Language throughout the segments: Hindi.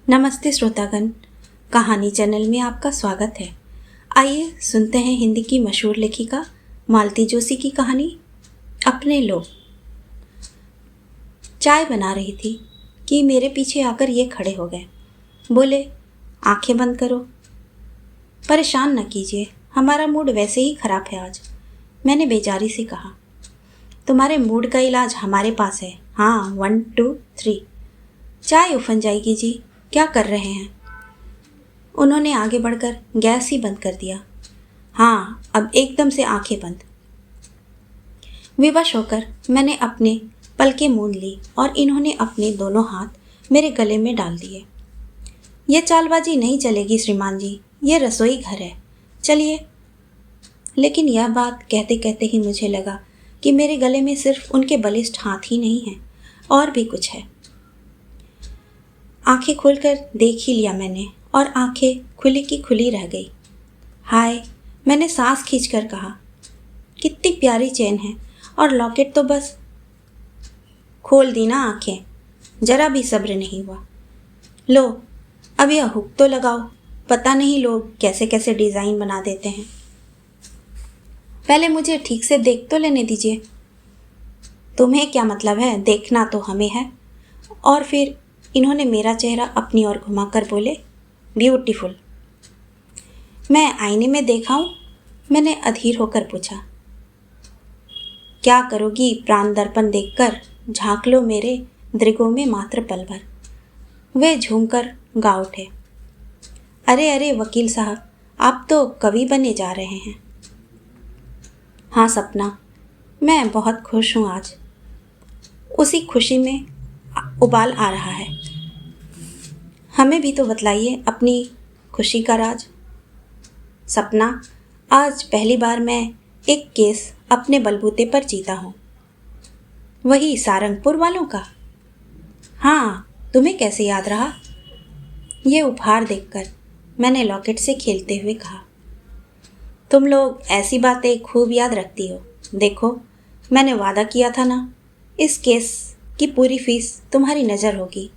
नमस्ते श्रोतागण, कहानी चैनल में आपका स्वागत है। आइए सुनते हैं हिंदी की मशहूर लेखिका मालती जोशी की कहानी अपने लोग। चाय बना रही थी कि मेरे पीछे आकर ये खड़े हो गए। बोले, आंखें बंद करो। परेशान न कीजिए, हमारा मूड वैसे ही खराब है आज। मैंने बेजारी से कहा, तुम्हारे मूड का इलाज हमारे पास है। हाँ, 1 2 3। चाय उफन जाएगी जी, क्या कर रहे हैं? उन्होंने आगे बढ़कर गैस ही बंद कर दिया। हाँ, अब एकदम से आंखें बंद। विवश होकर मैंने अपने पलकें मूंद ली और इन्होंने अपने दोनों हाथ मेरे गले में डाल दिए। ये चालबाजी नहीं चलेगी श्रीमान जी, ये रसोई घर है, चलिए। लेकिन यह बात कहते कहते ही मुझे लगा कि मेरे गले में सिर्फ उनके बलिष्ठ हाथ ही नहीं हैं, और भी कुछ है। आंखें खोलकर देख ही लिया मैंने, और आंखें खुली की खुली रह गई। हाय, मैंने सांस खींचकर कहा, कितनी प्यारी चेन है, और लॉकेट तो बस। खोल दी ना आंखें, जरा भी सब्र नहीं हुआ। लो, अब यह हुक तो लगाओ, पता नहीं लोग कैसे कैसे डिज़ाइन बना देते हैं। पहले मुझे ठीक से देख तो लेने दीजिए। तुम्हें क्या मतलब है, देखना तो हमें है। और फिर इन्होंने मेरा चेहरा अपनी ओर घुमाकर बोले, ब्यूटीफुल। मैं आईने में देखा हूँ? मैंने अधीर होकर पूछा। क्या करोगी प्राण दर्पण देखकर, झांक लो मेरे दृगों में मात्र पल भर। वे झूमकर गा उठे। अरे अरे वकील साहब, आप तो कवि बने जा रहे हैं। हाँ सपना, मैं बहुत खुश हूँ आज। उसी खुशी में उबाल आ रहा है। हमें भी तो बतलाइए अपनी खुशी का राज। सपना, आज पहली बार मैं एक केस अपने बलबूते पर जीता हूँ। वही सारंगपुर वालों का? हाँ, तुम्हें कैसे याद रहा? ये उपहार देखकर मैंने लॉकेट से खेलते हुए कहा। तुम लोग ऐसी बातें खूब याद रखती हो। देखो, मैंने वादा किया था ना, इस केस की पूरी फीस तुम्हारी नज़र होगी।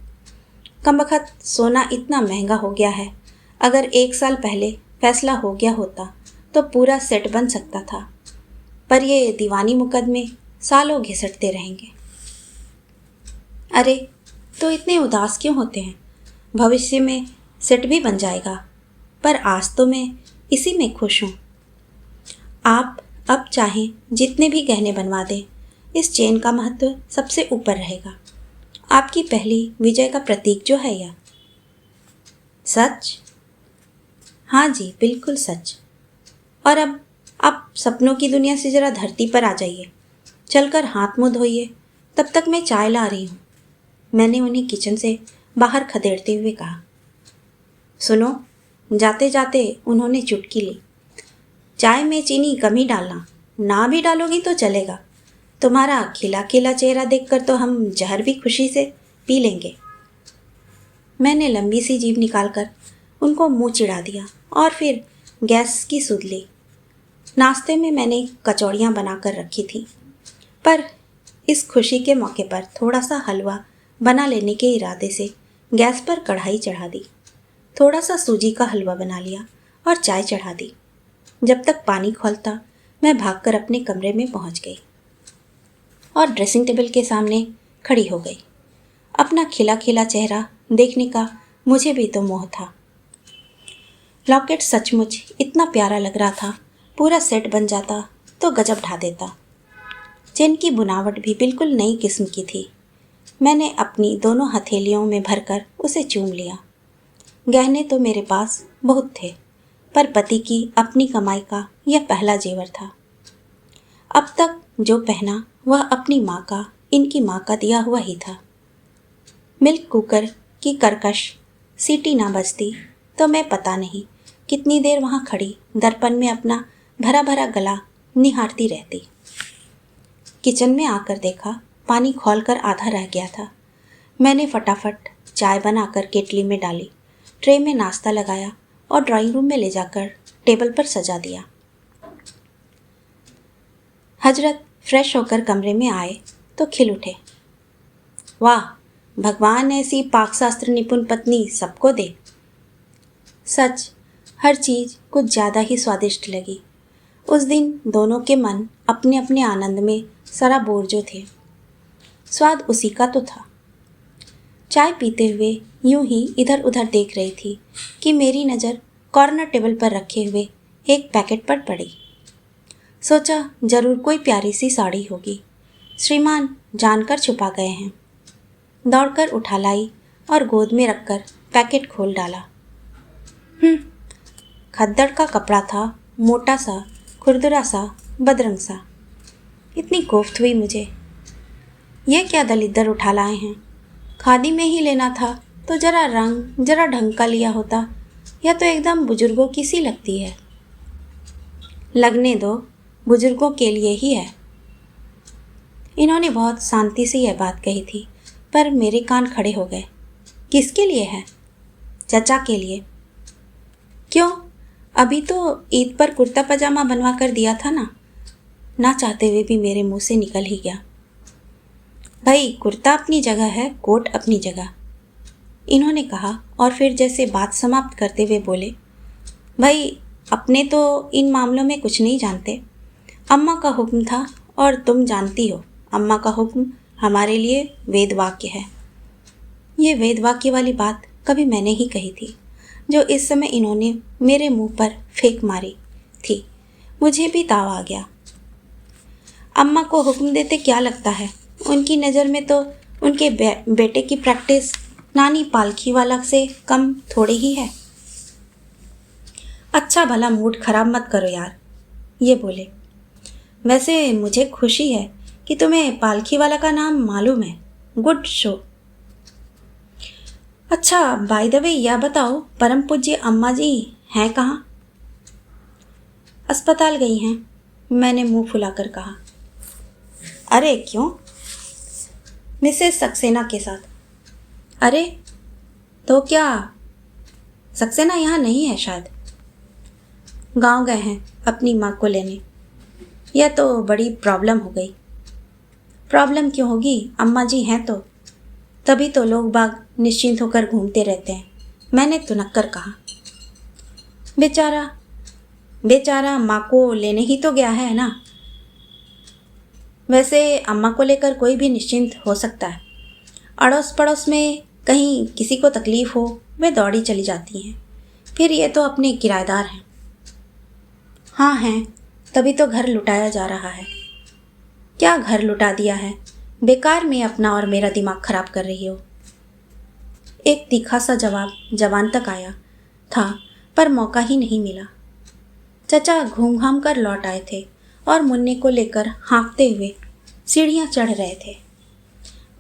कमबख्त सोना इतना महंगा हो गया है, अगर 1 साल पहले फैसला हो गया होता तो पूरा सेट बन सकता था, पर ये दीवानी मुकदमे सालों घिसटते रहेंगे। अरे, तो इतने उदास क्यों होते हैं? भविष्य में सेट भी बन जाएगा, पर आज तो मैं इसी में खुश हूँ। आप अब चाहें जितने भी गहने बनवा दें, इस चेन का महत्व सबसे ऊपर रहेगा। आपकी पहली विजय का प्रतीक जो है यह। सच? हाँ जी, बिल्कुल सच। और अब आप सपनों की दुनिया से जरा धरती पर आ जाइए, चलकर हाथ मुंह धोइए, तब तक मैं चाय ला रही हूँ। मैंने उन्हें किचन से बाहर खदेड़ते हुए कहा। सुनो, जाते जाते उन्होंने चुटकी ली। चाय में चीनी कम ही डालना, ना भी डालोगी तो चलेगा। तुम्हारा खिला खिला चेहरा देखकर तो हम जहर भी खुशी से पी लेंगे। मैंने लंबी सी जीभ निकालकर उनको मुंह चिढ़ा दिया और फिर गैस की सुध ली। नाश्ते में मैंने कचौड़ियाँ बनाकर रखी थी, पर इस खुशी के मौके पर थोड़ा सा हलवा बना लेने के इरादे से गैस पर कढ़ाई चढ़ा दी। थोड़ा सा सूजी का हलवा बना लिया और चाय चढ़ा दी। जब तक पानी खौलता, मैं भागकर अपने कमरे में पहुंच गई और ड्रेसिंग टेबल के सामने खड़ी हो गई। अपना खिला खिला चेहरा देखने का मुझे भी तो मोह था। लॉकेट सचमुच इतना प्यारा लग रहा था, पूरा सेट बन जाता तो गजब ढा देता। चेन की बुनावट भी बिल्कुल नई किस्म की थी। मैंने अपनी दोनों हथेलियों में भरकर उसे चूम लिया। गहने तो मेरे पास बहुत थे, पर पति की अपनी कमाई का यह पहला जेवर था। अब तक जो पहना वह अपनी माँ का, इनकी माँ का दिया हुआ ही था। मिल्क कुकर की कर्कश सीटी ना बजती तो मैं पता नहीं कितनी देर वहाँ खड़ी दर्पण में अपना भरा भरा गला निहारती रहती। किचन में आकर देखा, पानी खौलकर आधा रह गया था। मैंने फटाफट चाय बनाकर केटली में डाली, ट्रे में नाश्ता लगाया और ड्राइंग रूम में ले जाकर टेबल पर सजा दिया। हजरत फ्रेश होकर कमरे में आए तो खिल उठे। वाह, भगवान ऐसी पाकशास्त्र निपुण पत्नी सबको दे। सच, हर चीज़ कुछ ज़्यादा ही स्वादिष्ट लगी। उस दिन दोनों के मन अपने अपने आनंद में सराबोर जो थे। स्वाद उसी का तो था। चाय पीते हुए यूं ही इधर उधर देख रही थी कि मेरी नज़र कॉर्नर टेबल पर रखे हुए एक पैकेट पर पड़ी। सोचा जरूर कोई प्यारी सी साड़ी होगी, श्रीमान जानकर छुपा गए हैं। दौड़कर उठा लाई और गोद में रखकर पैकेट खोल डाला। खद्दड़ का कपड़ा था, मोटा सा, खुरदुरा सा, बदरंग सा। इतनी कोफ्त हुई मुझे। यह क्या दलिद्दर उठा लाए हैं? खादी में ही लेना था तो जरा रंग, जरा ढंग का लिया होता। यह तो एकदम बुजुर्गों की सी लगती है। लगने दो, बुजुर्गों के लिए ही है। इन्होंने बहुत शांति से यह बात कही थी, पर मेरे कान खड़े हो गए। किसके लिए है? चचा के लिए। क्यों? अभी तो ईद पर कुर्ता पजामा बनवा कर दिया था ना चाहते हुए भी मेरे मुंह से निकल ही गया। भाई, कुर्ता अपनी जगह है, कोट अपनी जगह, इन्होंने कहा और फिर जैसे बात समाप्त करते हुए बोले, भाई अपने तो इन मामलों में कुछ नहीं जानते। अम्मा का हुक्म था और तुम जानती हो, अम्मा का हुक्म हमारे लिए वेद वाक्य है। ये वेद वाक्य वाली बात कभी मैंने ही कही थी, जो इस समय इन्होंने मेरे मुंह पर फेंक मारी थी। मुझे भी ताव आ गया। अम्मा को हुक्म देते क्या लगता है? उनकी नज़र में तो उनके बेटे की प्रैक्टिस नानी पालखी वाला से कम थोड़ी ही है। अच्छा भला मूड खराब मत करो यार, ये बोले। वैसे मुझे खुशी है कि तुम्हें पालखी वाला का नाम मालूम है। Good show. अच्छा, बाय द वे यह बताओ, परम पूज्य अम्मा जी हैं कहाँ? अस्पताल गई हैं, मैंने मुंह फुलाकर कहा। अरे क्यों? मिसेस सक्सेना के साथ। अरे तो क्या सक्सेना यहाँ नहीं है? शायद गांव गए हैं अपनी माँ को लेने। यह तो बड़ी प्रॉब्लम हो गई। प्रॉब्लम क्यों होगी? अम्मा जी हैं तो, तभी तो लोग बाग निश्चिंत होकर घूमते रहते हैं, मैंने तुनक्कर कहा। बेचारा माँ को लेने ही तो गया है ना। वैसे अम्मा को लेकर कोई भी निश्चिंत हो सकता है। अड़ोस पड़ोस में कहीं किसी को तकलीफ़ हो, वे दौड़ी चली जाती हैं। फिर ये तो अपने किराएदार हैं। हाँ हैं, तभी तो घर लुटाया जा रहा है। क्या घर लुटा दिया है? बेकार में अपना और मेरा दिमाग खराब कर रही हो। एक तीखा सा जवाब जबान तक आया था, पर मौका ही नहीं मिला। चचा घूम घाम कर लौट आए थे और मुन्ने को लेकर हाँफते हुए सीढ़ियाँ चढ़ रहे थे।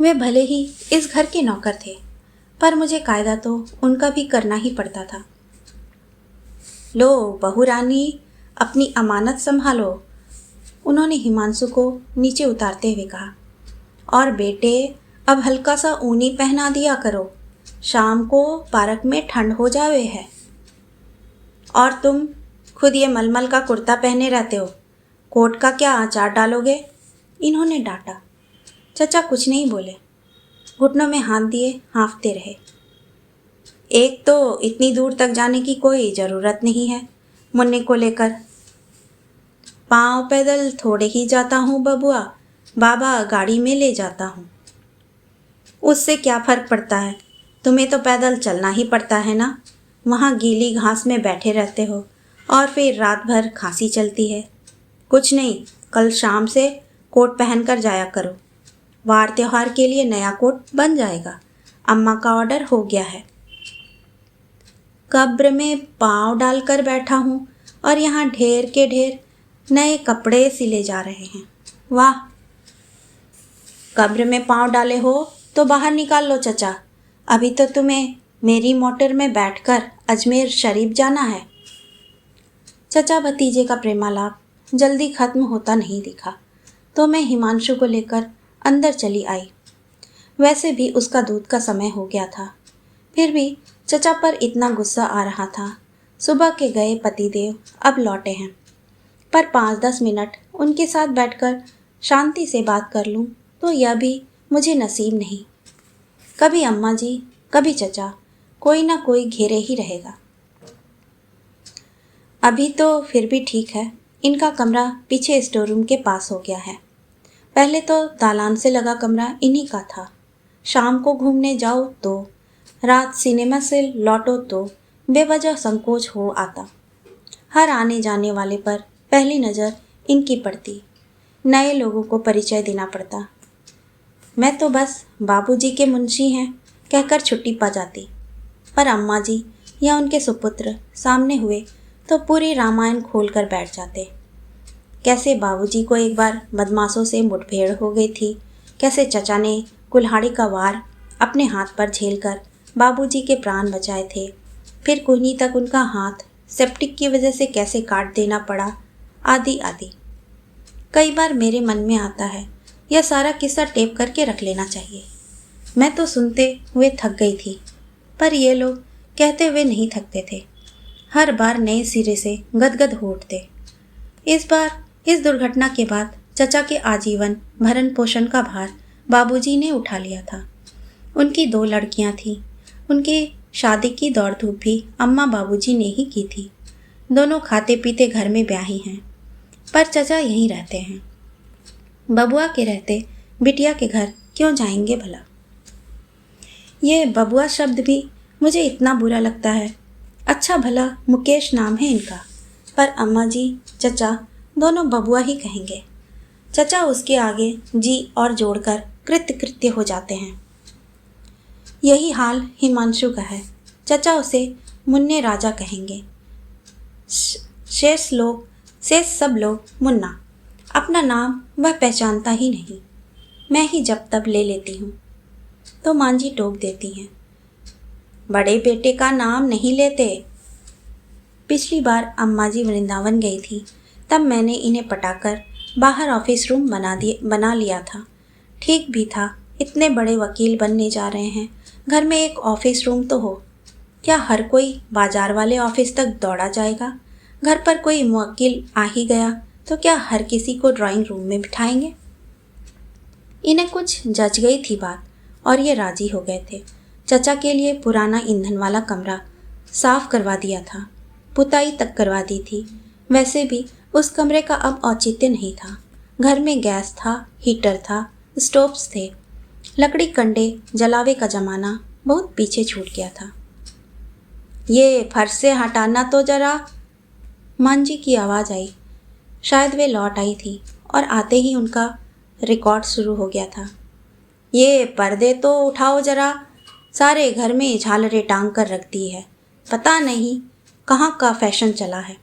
वे भले ही इस घर के नौकर थे, पर मुझे कायदा तो उनका भी करना ही पड़ता था। लो बहू रानी, अपनी अमानत संभालो, उन्होंने हिमांशु को नीचे उतारते हुए कहा। और बेटे, अब हल्का सा ऊनी पहना दिया करो, शाम को पार्क में ठंड हो जावे है। और तुम खुद ये मलमल का कुर्ता पहने रहते हो, कोट का क्या आचार डालोगे? इन्होंने डांटा। चचा कुछ नहीं बोले, घुटनों में हाथ दिए हाँफते रहे। एक तो इतनी दूर तक जाने की कोई ज़रूरत नहीं है मुन्ने को लेकर। पाँव पैदल थोड़े ही जाता हूँ बबुआ, बाबा गाड़ी में ले जाता हूँ। उससे क्या फ़र्क पड़ता है? तुम्हें तो पैदल चलना ही पड़ता है ना। वहाँ गीली घास में बैठे रहते हो और फिर रात भर खांसी चलती है। कुछ नहीं, कल शाम से कोट पहन कर जाया करो। वार त्योहार के लिए नया कोट बन जाएगा, अम्मा का ऑर्डर हो गया है। कब्र में पाँव डालकर बैठा हूँ और यहाँ ढेर के ढेर नए कपड़े सिले जा रहे हैं। वाह, कब्र में पाँव डाले हो तो बाहर निकाल लो चचा। अभी तो तुम्हें मेरी मोटर में बैठकर अजमेर शरीफ जाना है। चचा भतीजे का प्रेमालाप जल्दी खत्म होता नहीं दिखा, तो मैं हिमांशु को लेकर अंदर चली आई। वैसे भी उसका दूध का समय हो गया था, फिर भी चचा पर इतना गुस्सा आ रहा था। सुबह के गए पतिदेव अब लौटे हैं, पर 5-10 मिनट उनके साथ बैठकर शांति से बात कर लूं तो यह भी मुझे नसीब नहीं। कभी अम्मा जी, कभी चचा, कोई ना कोई घेरे ही रहेगा। अभी तो फिर भी ठीक है, इनका कमरा पीछे स्टोर रूम के पास हो गया है। पहले तो दालान से लगा कमरा इन्हीं का था। शाम को घूमने जाओ तो, रात सिनेमा से लौटो तो बेवजह संकोच हो आता। हर आने जाने वाले पर पहली नज़र इनकी पड़ती, नए लोगों को परिचय देना पड़ता। मैं तो बस बाबूजी के मुंशी हैं कहकर छुट्टी पा जाती, पर अम्मा जी या उनके सुपुत्र सामने हुए तो पूरी रामायण खोल कर बैठ जाते। कैसे बाबूजी को एक बार बदमाशों से मुठभेड़ हो गई थी, कैसे चचा ने कुल्हाड़ी का वार अपने हाथ पर झेलकर बाबूजी के प्राण बचाए थे, फिर कुहनी तक उनका हाथ सेप्टिक की वजह से कैसे काट देना पड़ा, आदि आदि। कई बार मेरे मन में आता है यह सारा किस्सा टेप करके रख लेना चाहिए। मैं तो सुनते हुए थक गई थी, पर ये लोग कहते हुए नहीं थकते थे, हर बार नए सिरे से गदगद हो उठते। इस बार इस दुर्घटना के बाद चचा के आजीवन भरण पोषण का भार बाबूजी ने उठा लिया था। उनकी 2 लड़कियां थीं, उनकी शादी की दौड़ धूप भी अम्मा बाबूजी ने ही की थी। दोनों खाते पीते घर में ब्याही हैं, पर चचा यहीं रहते हैं। बबुआ के रहते बिटिया के घर क्यों जाएंगे भला। ये बबुआ शब्द भी मुझे इतना बुरा लगता है। अच्छा भला मुकेश नाम है इनका, पर अम्मा जी चचा दोनों बबुआ ही कहेंगे। चचा उसके आगे जी और जोड़कर कृत्य कृत्य हो जाते हैं। यही हाल हिमांशु का है। चचा उसे मुन्ने राजा कहेंगे, शेष सब लोग मुन्ना। अपना नाम वह पहचानता ही नहीं, मैं ही जब तब ले लेती हूँ। तो मांझी टोक देती हैं, बड़े बेटे का नाम नहीं लेते। पिछली बार अम्मा जी वृंदावन गई थी, तब मैंने इन्हें पटाकर बाहर ऑफिस रूम बना लिया था। ठीक भी था, इतने बड़े वकील बनने जा रहे हैं, घर में एक ऑफिस रूम तो हो। क्या हर कोई बाजार वाले ऑफिस तक दौड़ा जाएगा? घर पर कोई मुवक्किल आ ही गया तो क्या हर किसी को ड्राइंग रूम में बिठाएंगे? इन्हें कुछ जच गई थी बात और ये राजी हो गए थे। चचा के लिए पुराना ईंधन वाला कमरा साफ करवा दिया था, पुताई तक करवा दी थी। वैसे भी उस कमरे का अब औचित्य नहीं था। घर में गैस था, हीटर था, स्टोव्स थे। लकड़ी कंडे जलावे का जमाना बहुत पीछे छूट गया था। ये फर्श से हटाना तो जरा, मांझी की आवाज़ आई। शायद वे लौट आई थी और आते ही उनका रिकॉर्ड शुरू हो गया था। ये पर्दे तो उठाओ जरा, सारे घर में झालरें टांग कर रख दी है, पता नहीं कहाँ का फैशन चला है।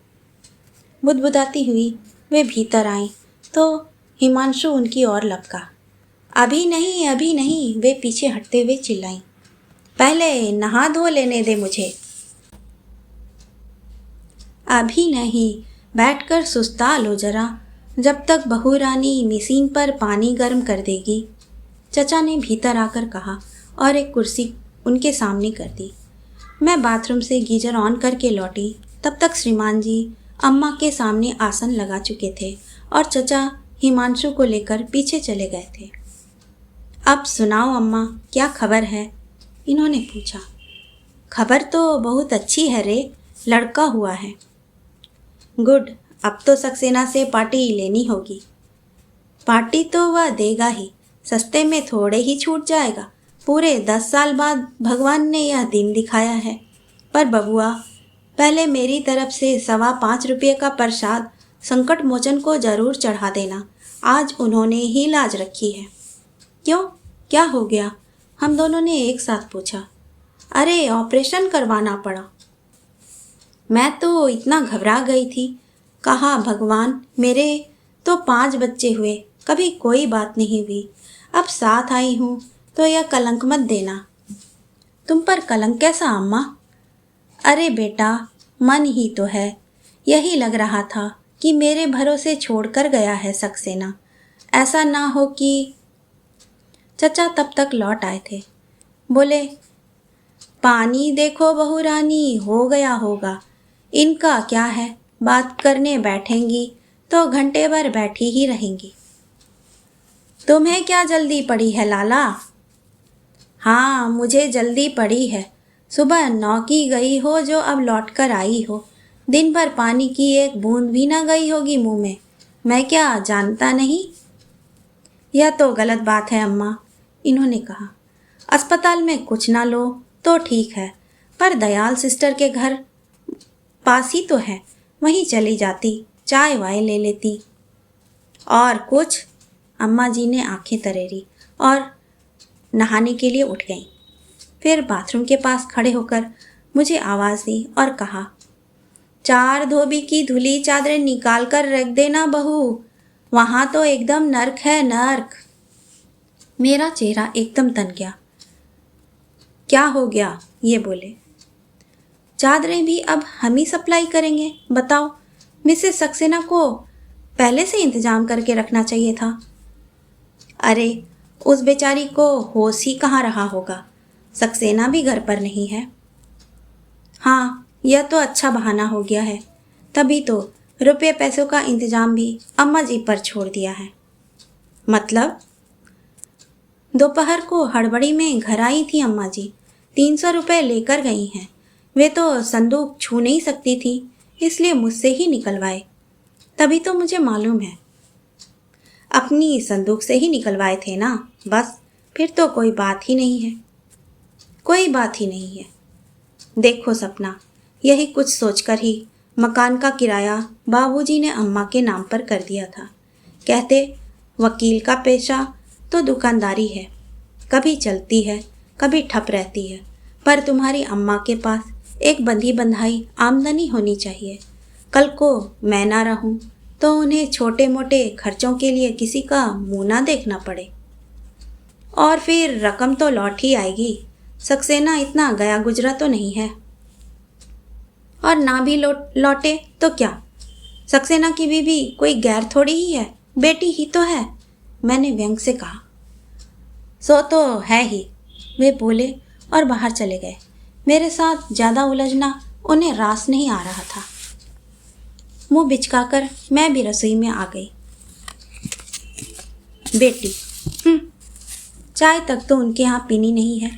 बुदबुदाती हुई वे भीतर आईं तो हिमांशु उनकी ओर लपका। अभी नहीं, वे पीछे हटते हुए चिल्लाईं, पहले नहा धो लेने दे मुझे। अभी नहीं, बैठकर सुस्ता लो जरा, जब तक बहू रानी मशीन पर पानी गर्म कर देगी, चचा ने भीतर आकर कहा और एक कुर्सी उनके सामने कर दी। मैं बाथरूम से गीजर ऑन करके लौटी, तब तक श्रीमान जी अम्मा के सामने आसन लगा चुके थे और चचा हिमांशु को लेकर पीछे चले गए थे। अब सुनाओ अम्मा, क्या खबर है? इन्होंने पूछा। खबर तो बहुत अच्छी है रे, लड़का हुआ है। गुड, अब तो सक्सेना से पार्टी लेनी होगी। पार्टी तो वह देगा ही, सस्ते में थोड़े ही छूट जाएगा। पूरे 10 साल बाद भगवान ने यह दिन दिखाया है। पर बबुआ, पहले मेरी तरफ से 5.25 रुपये का प्रसाद संकट मोचन को जरूर चढ़ा देना। आज उन्होंने ही लाज रखी है। क्यों, क्या हो गया? हम दोनों ने एक साथ पूछा। अरे ऑपरेशन करवाना पड़ा। मैं तो इतना घबरा गई थी, कहा भगवान, मेरे तो 5 बच्चे हुए, कभी कोई बात नहीं हुई। अब साथ आई हूँ तो यह कलंक मत देना। तुम पर कलंक कैसा अम्मा? अरे बेटा, मन ही तो है। यही लग रहा था कि मेरे भरोसे छोड़कर गया है सक्सेना। ऐसा ना हो कि। चचा तब तक लौट आए थे। बोले, पानी देखो बहू रानी, हो गया होगा। इनका क्या है, बात करने बैठेंगी तो घंटे भर बैठी ही रहेंगी। तुम्हें क्या जल्दी पड़ी है लाला? हाँ, मुझे जल्दी पड़ी है। सुबह 9 की गई हो जो अब लौट कर आई हो। दिन भर पानी की एक बूंद भी ना गई होगी मुंह में। मैं क्या जानता नहीं? यह तो गलत बात है अम्मा, इन्होंने कहा। अस्पताल में कुछ ना लो तो ठीक है, पर दयाल सिस्टर के घर पास ही तो है, वहीं चली जाती, चाय वाय ले लेती। और कुछ? अम्मा जी ने आंखें तरेरी और नहाने के लिए उठ गईं। फिर बाथरूम के पास खड़े होकर मुझे आवाज़ दी और कहा, 4 धोबी की धुली चादरें निकाल कर रख देना बहू, वहाँ तो एकदम नर्क है, नर्क। मेरा चेहरा एकदम तन गया। क्या हो गया? ये बोले। चादरें भी अब हम ही सप्लाई करेंगे? बताओ, मिसेस सक्सेना को पहले से इंतजाम करके रखना चाहिए था। अरे, उस बेचारी को होश ही कहाँ रहा होगा, सक्सेना भी घर पर नहीं है। हाँ, यह तो अच्छा बहाना हो गया है, तभी तो रुपये पैसों का इंतजाम भी अम्मा जी पर छोड़ दिया है। मतलब? दोपहर को हड़बड़ी में घर आई थी अम्मा जी, 300 रुपये लेकर गई हैं। वे तो संदूक छू नहीं सकती थी, इसलिए मुझसे ही निकलवाए। तभी तो मुझे मालूम है। अपनी संदूक से ही निकलवाए थे ना, बस, फिर तो कोई बात ही नहीं है। कोई बात ही नहीं है। देखो सपना, यही कुछ सोचकर ही मकान का किराया बाबूजी ने अम्मा के नाम पर कर दिया था। कहते, वकील का पेशा तो दुकानदारी है, कभी चलती है, कभी ठप रहती है, पर तुम्हारी अम्मा के पास एक बंधी बंधाई आमदनी होनी चाहिए। कल को मैं ना रहूं तो उन्हें छोटे मोटे खर्चों के लिए किसी का मुंह ना देखना पड़े। और फिर रकम तो लौट ही आएगी, सक्सेना इतना गया गुजरा तो नहीं है। और ना भी लौटे तो क्या, सक्सेना की बीवी कोई गैर थोड़ी ही है, बेटी ही तो है, मैंने व्यंग से कहा। सो तो है ही, वे बोले और बाहर चले गए। मेरे साथ ज़्यादा उलझना उन्हें रास नहीं आ रहा था। मुंह बिचकाकर मैं भी रसोई में आ गई। बेटी, चाय तक तो उनके यहाँ पीनी नहीं है।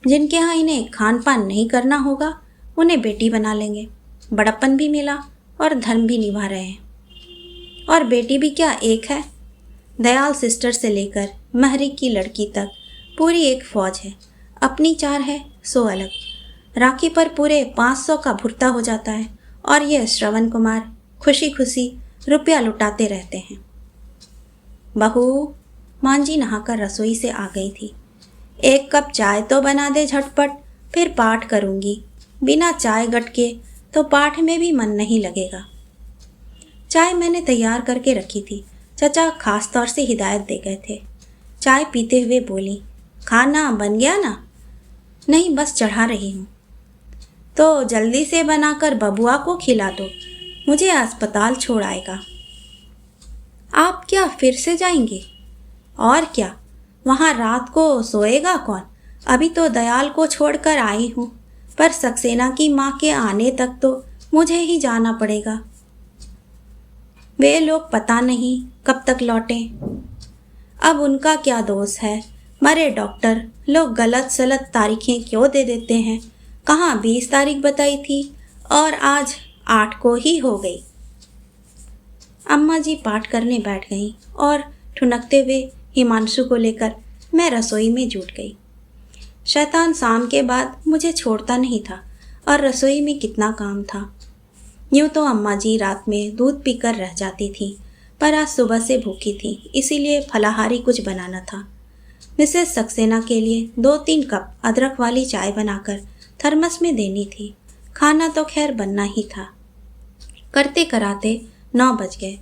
जिनके यहाँ इन्हें खान पान नहीं करना होगा, उन्हें बेटी बना लेंगे। बड़प्पन भी मिला और धर्म भी निभा रहे हैं। और बेटी भी क्या एक है, दयाल सिस्टर से लेकर महरी की लड़की तक पूरी एक फौज है। अपनी 4 है सो अलग। राखी पर पूरे 500 का भुर्ता हो जाता है और ये श्रवण कुमार खुशी खुशी रुपया लुटाते रहते हैं। बहू, मांझी नहाकर रसोई से आ गई थी। 1 कप चाय तो बना दे झटपट, फिर पाठ करूँगी। बिना चाय गटके तो पाठ में भी मन नहीं लगेगा। चाय मैंने तैयार करके रखी थी। चचा खास तौर से हिदायत दे गए थे। चाय पीते हुए बोली, खाना बन गया ना? नहीं, बस चढ़ा रही हूँ। तो जल्दी से बनाकर बबुआ को खिला दो, मुझे अस्पताल छोड़ आएगा। आप क्या फिर से जाएंगे? और क्या, वहाँ रात को सोएगा कौन? अभी तो दयाल को छोड़कर आई हूँ, पर सक्सेना की माँ के आने तक तो मुझे ही जाना पड़ेगा। वे लोग पता नहीं कब तक लौटें। अब उनका क्या दोष है? मरे डॉक्टर लोग गलत सलत तारीखें क्यों दे देते हैं? कहाँ 20 तारीख बताई थी और आज 8 को ही हो गई। अम्मा जी पाठ करने बैठ गईं और ठुनकते हुए हिमांशु को लेकर मैं रसोई में जुट गई। शैतान शाम के बाद मुझे छोड़ता नहीं था और रसोई में कितना काम था। यूँ तो अम्मा जी रात में दूध पीकर रह जाती थी, पर आज सुबह से भूखी थी, इसीलिए फलाहारी कुछ बनाना था। मिसेस सक्सेना के लिए 2-3 कप अदरक वाली चाय बनाकर थर्मस में देनी थी। खाना तो खैर बनना ही था। करते कराते 9 बज गए।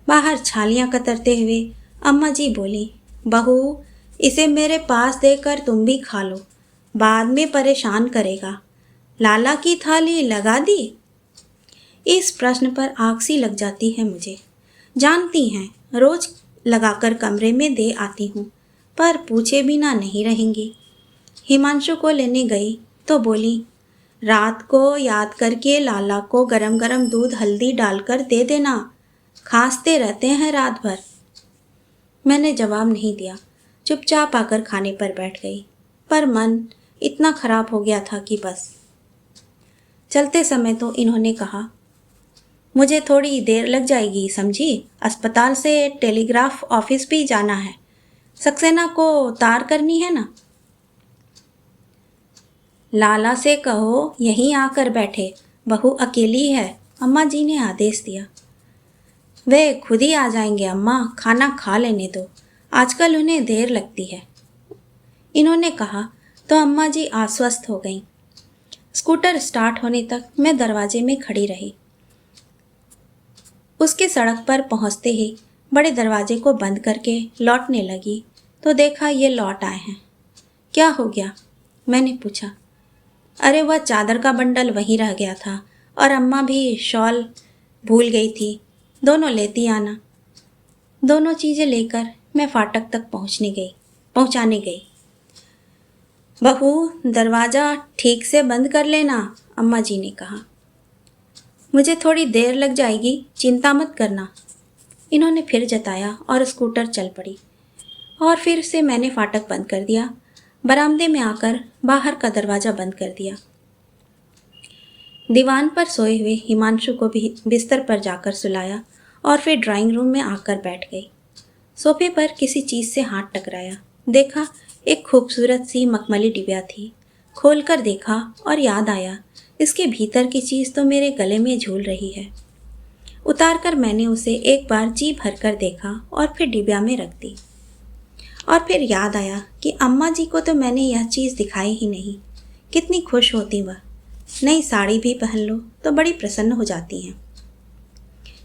बाहर छालियाँ कतरते हुए अम्मा जी बोली, बहू, इसे मेरे पास देकर तुम भी खा लो, बाद में परेशान करेगा। लाला की थाली लगा दी? इस प्रश्न पर आग सी लग जाती है मुझे। जानती हैं, रोज लगाकर कमरे में दे आती हूँ, पर पूछे बिना नहीं रहेंगी। हिमांशु को लेने गई तो बोली, रात को याद करके लाला को गरम गरम दूध हल्दी डालकर दे देना, खांसते रहते हैं रात भर। मैंने जवाब नहीं दिया, चुपचाप आकर खाने पर बैठ गई। पर मन इतना खराब हो गया था कि बस। चलते समय तो इन्होंने कहा, मुझे थोड़ी देर लग जाएगी समझी, अस्पताल से टेलीग्राफ ऑफिस भी जाना है, सक्सेना को तार करनी है ना। लाला से कहो यहीं आकर बैठे, बहू अकेली है, अम्मा जी ने आदेश दिया। वे खुद ही आ जाएंगे अम्मा, खाना खा लेने दो, आजकल उन्हें देर लगती है, इन्होंने कहा तो अम्मा जी आश्वस्त हो गईं। स्कूटर स्टार्ट होने तक मैं दरवाजे में खड़ी रही। उसके सड़क पर पहुंचते ही बड़े दरवाजे को बंद करके लौटने लगी तो देखा ये लौट आए हैं। क्या हो गया, मैंने पूछा। अरे वह चादर का बंडल वहीं रह गया था और अम्मा भी शॉल भूल गई थी, दोनों लेती आना। दोनों चीज़ें लेकर मैं फाटक तक पहुंचाने गई। बहू दरवाज़ा ठीक से बंद कर लेना, अम्मा जी ने कहा। मुझे थोड़ी देर लग जाएगी, चिंता मत करना, इन्होंने फिर जताया और स्कूटर चल पड़ी। और फिर से मैंने फाटक बंद कर दिया, बरामदे में आकर बाहर का दरवाज़ा बंद कर दिया। दीवान पर सोए हुए हिमांशु को भी बिस्तर पर जाकर सुलाया और फिर ड्राइंग रूम में आकर बैठ गई। सोफे पर किसी चीज़ से हाथ टकराया, देखा एक खूबसूरत सी मखमली डिबिया थी। खोलकर देखा और याद आया, इसके भीतर की चीज़ तो मेरे गले में झूल रही है। उतार कर मैंने उसे एक बार जी भर कर देखा और फिर डिबिया में रख दी। और फिर याद आया कि अम्मा जी को तो मैंने यह चीज़ दिखाई ही नहीं। कितनी खुश होती वह, नई साड़ी भी पहन लो तो बड़ी प्रसन्न हो जाती हैं,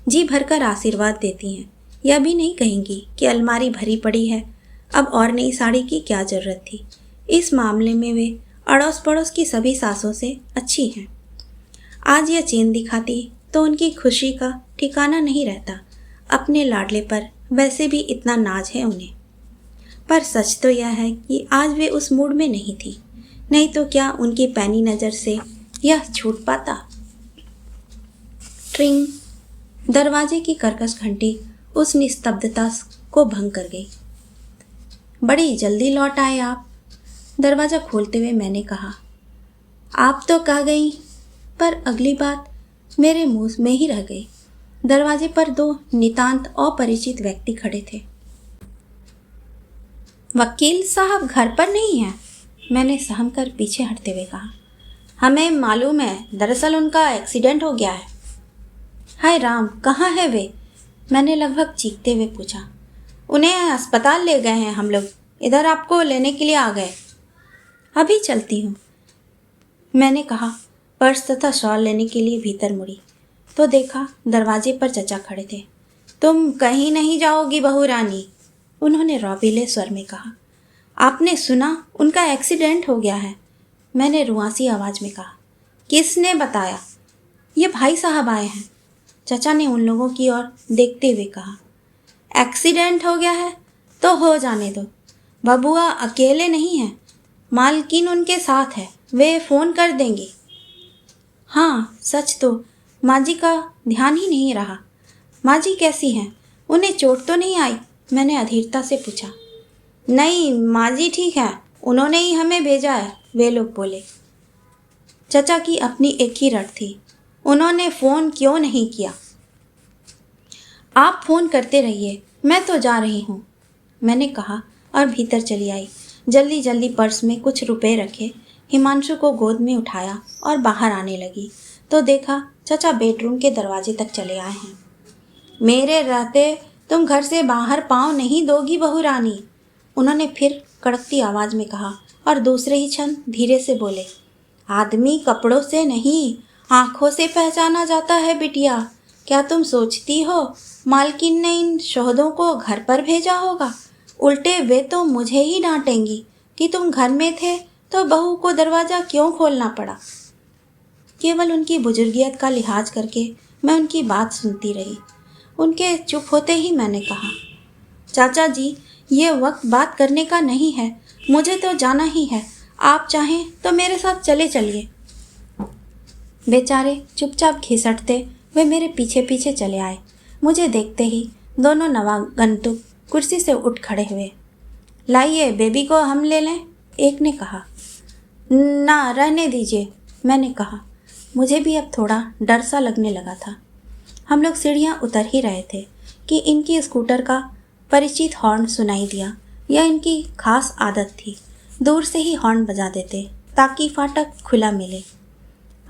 जी भरकर आशीर्वाद देती हैं। यह भी नहीं कहेंगी कि अलमारी भरी पड़ी है, अब और नई साड़ी की क्या ज़रूरत थी। इस मामले में वे अड़ोस पड़ोस की सभी सासों से अच्छी हैं। आज यह चेन दिखाती तो उनकी खुशी का ठिकाना नहीं रहता। अपने लाडले पर वैसे भी इतना नाज है उन्हें। पर सच तो यह है कि आज वे उस मूड में नहीं थी, नहीं तो क्या उनकी पैनी नज़र से यह छूट पाता। ट्रिंग, दरवाजे की कर्कश घंटी उस निस्तब्धता को भंग कर गई। बड़ी जल्दी लौट आए आप, दरवाज़ा खोलते हुए मैंने कहा। आप तो कह गई, पर अगली बात मेरे मुंह में ही रह गई। दरवाजे पर दो नितांत अपरिचित व्यक्ति खड़े थे। वकील साहब घर पर नहीं है, मैंने सहम कर पीछे हटते हुए कहा। हमें मालूम है, दरअसल उनका एक्सीडेंट हो गया है। हाय राम, कहाँ है वे, मैंने लगभग चीखते हुए पूछा। उन्हें अस्पताल ले गए हैं हम लोग, इधर आपको लेने के लिए आ गए। अभी चलती हूँ, मैंने कहा। पर्स तथा शॉल लेने के लिए भीतर मुड़ी तो देखा दरवाजे पर चचा खड़े थे। तुम कहीं नहीं जाओगी बहू रानी, उन्होंने रौबीले स्वर में कहा। आपने सुना उनका एक्सीडेंट हो गया है, मैंने रुआसी आवाज़ में कहा। किसने बताया? ये भाई साहब आए हैं, चचा ने उन लोगों की ओर देखते हुए कहा। एक्सीडेंट हो गया है तो हो जाने दो, बबुआ अकेले नहीं हैं, मालकिन उनके साथ है, वे फ़ोन कर देंगी। हाँ सच तो माँ जी का ध्यान ही नहीं रहा। माँ जी कैसी हैं, उन्हें चोट तो नहीं आई, मैंने अधीरता से पूछा। नहीं, माँ जी ठीक है, उन्होंने ही हमें भेजा है, वे लोग बोले। चचा की अपनी एक ही रट थी, उन्होंने फ़ोन क्यों नहीं किया? आप फ़ोन करते रहिए, मैं तो जा रही हूँ, मैंने कहा और भीतर चली आई। जल्दी जल्दी पर्स में कुछ रुपए रखे, हिमांशु को गोद में उठाया और बाहर आने लगी तो देखा चचा बेडरूम के दरवाजे तक चले आए हैं। मेरे रहते तुम घर से बाहर पाँव नहीं दोगी बहू रानी, उन्होंने फिर कड़कती आवाज़ में कहा और दूसरे ही क्षण धीरे से बोले। आदमी कपड़ों से नहीं, आँखों से पहचाना जाता है बिटिया। क्या तुम सोचती हो मालकिन ने इन शोहदों को घर पर भेजा होगा? उल्टे वे तो मुझे ही डांटेंगी कि तुम घर में थे तो बहू को दरवाज़ा क्यों खोलना पड़ा। केवल उनकी बुजुर्गियत का लिहाज करके मैं उनकी बात सुनती रही। उनके चुप होते ही मैंने कहा, चाचा जी ये वक्त बात करने का नहीं है, मुझे तो जाना ही है, आप चाहें तो मेरे साथ चले चलिए। बेचारे चुपचाप घिसटते वे मेरे पीछे पीछे चले आए। मुझे देखते ही दोनों नवागंतुक कुर्सी से उठ खड़े हुए। लाइए बेबी को हम ले लें, एक ने कहा। ना, रहने दीजिए, मैंने कहा। मुझे भी अब थोड़ा डर सा लगने लगा था। हम लोग सीढ़ियाँ उतर ही रहे थे कि इनकी स्कूटर का परिचित हॉर्न सुनाई दिया। यह इनकी खास आदत थी, दूर से ही हॉर्न बजा देते ताकि फाटक खुला मिले।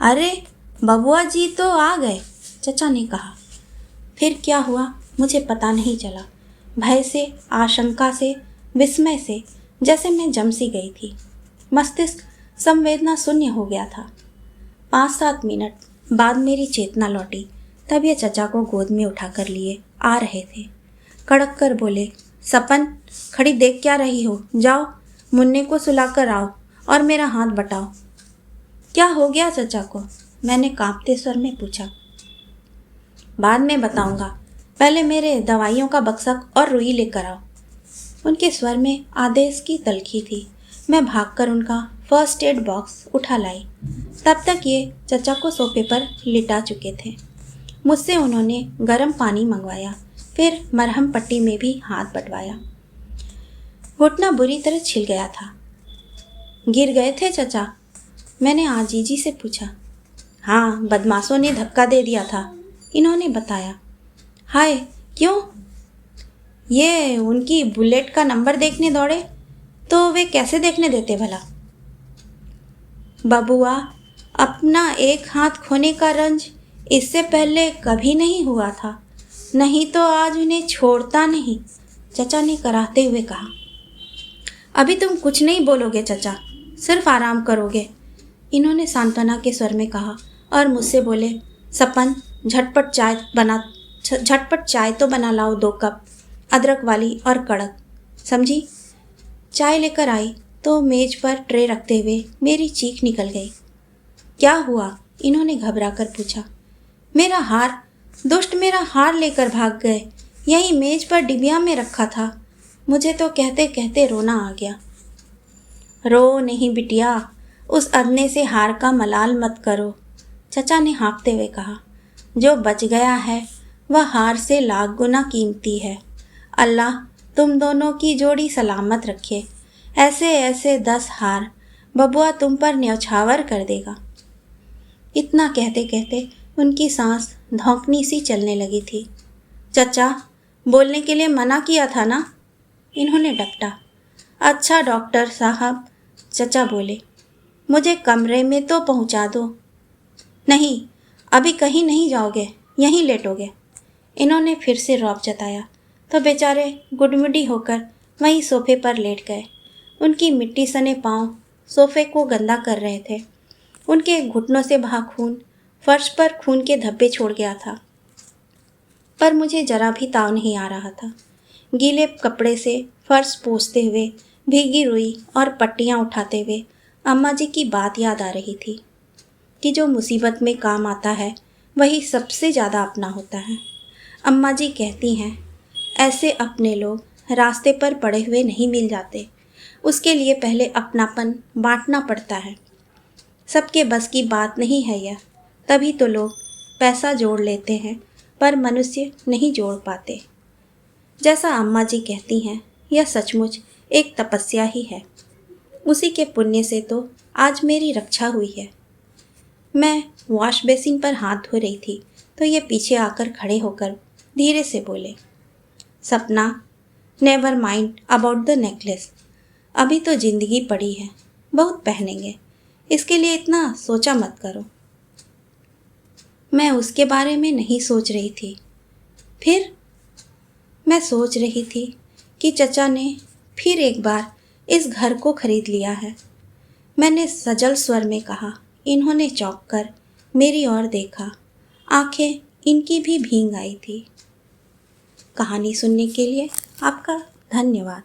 अरे बबुआ जी तो आ गए, चचा ने कहा। फिर क्या हुआ मुझे पता नहीं चला। भय से, आशंका से, विस्मय से जैसे मैं जम सी गई थी। मस्तिष्क संवेदना शून्य हो गया था। 5-7 मिनट बाद मेरी चेतना लौटी। तब ये चचा को गोद में उठा कर लिए आ रहे थे। कड़क कर बोले, सपन, खड़ी देख क्या रही हो? जाओ मुन्ने को सुलाकर आओ और मेरा हाथ बटाओ। क्या हो गया चचा को? मैंने कांपते स्वर में पूछा। बाद में बताऊंगा, पहले मेरे दवाइयों का बक्सा और रुई लेकर आओ। उनके स्वर में आदेश की तलखी थी। मैं भागकर उनका फर्स्ट एड बॉक्स उठा लाई। तब तक ये चचा को सोफे पर लिटा चुके थे। मुझसे उन्होंने गर्म पानी मंगवाया, फिर मरहम पट्टी में भी हाथ बटवाया। घुटना बुरी तरह छिल गया था। गिर गए थे चचा? मैंने आजीजी से पूछा। हाँ, बदमाशों ने धक्का दे दिया था, इन्होंने बताया। हाय, क्यों? ये उनकी बुलेट का नंबर देखने दौड़े, तो वे कैसे देखने देते भला? बबुआ, अपना एक हाथ खोने का रंज इससे पहले कभी नहीं हुआ था, नहीं तो आज उन्हें छोड़ता नहीं, चचा ने कराहते हुए कहा। अभी तुम कुछ नहीं बोलोगे चचा, सिर्फ आराम करोगे, इन्होंने सांत्वना के स्वर में कहा और मुझसे बोले, सपन, झटपट चाय तो बना लाओ, 2 कप, अदरक वाली और कड़क, समझी? चाय लेकर आई तो मेज पर ट्रे रखते हुए मेरी चीख निकल गई। क्या हुआ? इन्होंने घबरा कर पूछा। मेरा हार, दुष्ट मेरा हार लेकर भाग गए, यही मेज पर डिबिया में रखा था। मुझे तो कहते कहते रोना आ गया। रो नहीं बिटिया, उस अदने से हार का मलाल मत करो, चचा ने हाँफते हुए कहा। जो बच गया है वह हार से लाख गुना कीमती है। अल्लाह तुम दोनों की जोड़ी सलामत रखे। ऐसे ऐसे 10 हार बबुआ तुम पर न्यौछावर कर देगा। इतना कहते कहते उनकी सांस धौंकनी सी चलने लगी थी। चचा, बोलने के लिए मना किया था ना, इन्होंने डपटा। अच्छा डॉक्टर साहब, चचा बोले, मुझे कमरे में तो पहुंचा दो। नहीं, अभी कहीं नहीं जाओगे, यहीं लेटोगे, इन्होंने फिर से रौब जताया। तो बेचारे गुडमुडी होकर वहीं सोफे पर लेट गए। उनकी मिट्टी सने पांव सोफे को गंदा कर रहे थे। उनके घुटनों से बहा खून फर्श पर खून के धब्बे छोड़ गया था। पर मुझे जरा भी ताव नहीं आ रहा था। गीले कपड़े से फर्श पोंछते हुए, भीगी रुई और पट्टियाँ उठाते हुए अम्मा जी की बात याद आ रही थी कि जो मुसीबत में काम आता है वही सबसे ज़्यादा अपना होता है। अम्मा जी कहती हैं, ऐसे अपने लोग रास्ते पर पड़े हुए नहीं मिल जाते, उसके लिए पहले अपनापन बांटना पड़ता है। सबके बस की बात नहीं है यह, तभी तो लोग पैसा जोड़ लेते हैं पर मनुष्य नहीं जोड़ पाते। जैसा अम्मा जी कहती हैं, यह सचमुच एक तपस्या ही है। उसी के पुण्य से तो आज मेरी रक्षा हुई है। मैं वॉश बेसिन पर हाथ धो रही थी तो ये पीछे आकर खड़े होकर धीरे से बोले, सपना, never mind about the necklace, अभी तो ज़िंदगी पड़ी है, बहुत पहनेंगे, इसके लिए इतना सोचा मत करो। मैं उसके बारे में नहीं सोच रही थी। फिर मैं सोच रही थी कि चचा ने फिर एक बार इस घर को खरीद लिया है। मैंने सजल स्वर में कहा। इन्होंने चौंक कर मेरी ओर देखा। आंखें इनकी भी भीग आई थी। कहानी सुनने के लिए आपका धन्यवाद।